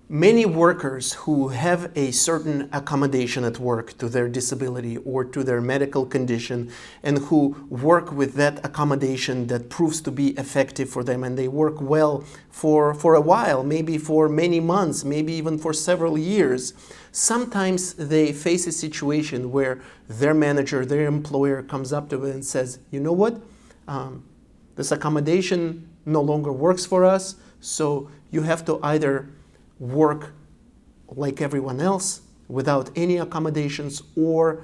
Many workers who have a certain accommodation at work to their disability or to their medical condition, and who work with that accommodation that proves to be effective for them, and they work well for a while, maybe for many months, maybe even for several years, sometimes they face a situation where their manager, their employer comes up to them and says, you know what, this accommodation no longer works for us, so you have to either work like everyone else without any accommodations, or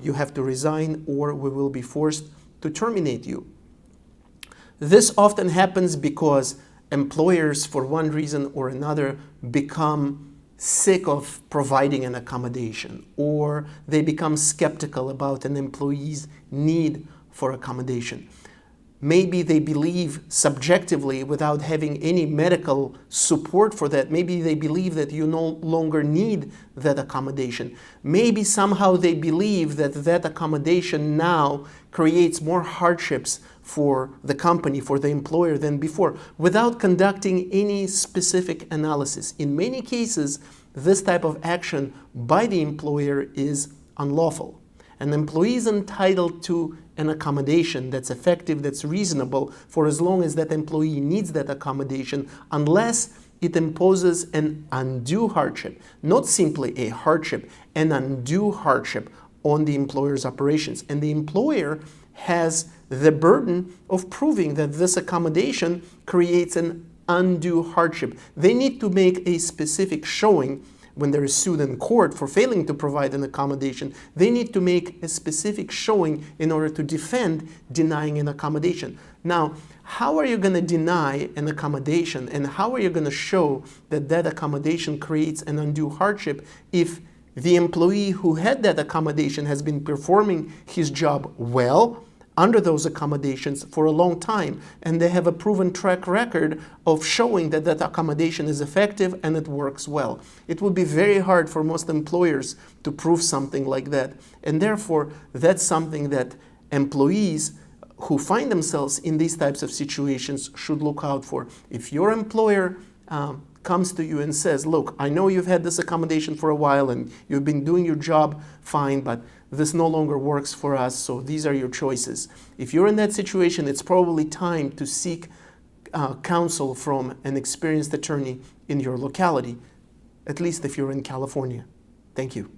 you have to resign, or we will be forced to terminate you. This often happens because employers, for one reason or another, become sick of providing an accommodation, or they become skeptical about an employee's need for accommodation. Maybe they believe subjectively, without having any medical support for that, maybe they believe that you no longer need that accommodation. Maybe somehow they believe that that accommodation now creates more hardships for the company, for the employer than before, without conducting any specific analysis. In many cases, this type of action by the employer is unlawful. An employee is entitled to an accommodation that's effective, that's reasonable, for as long as that employee needs that accommodation, unless it imposes an undue hardship, not simply a hardship, an undue hardship on the employer's operations. And the employer has the burden of proving that this accommodation creates an undue hardship. They need to make a specific showing. When there is sued in court for failing to provide an accommodation, they need to make a specific showing in order to defend denying an accommodation. Now, how are you going to deny an accommodation, and how are you going to show that that accommodation creates an undue hardship if the employee who had that accommodation has been performing his job well under those accommodations for a long time, and they have a proven track record of showing that that accommodation is effective and it works well? It would be very hard for most employers to prove something like that, and therefore that's something that employees who find themselves in these types of situations should look out for. If your employer comes to you and says, look, I know you've had this accommodation for a while and you've been doing your job fine, but this no longer works for us, so these are your choices. If you're in that situation, it's probably time to seek counsel from an experienced attorney in your locality, at least if you're in California. Thank you.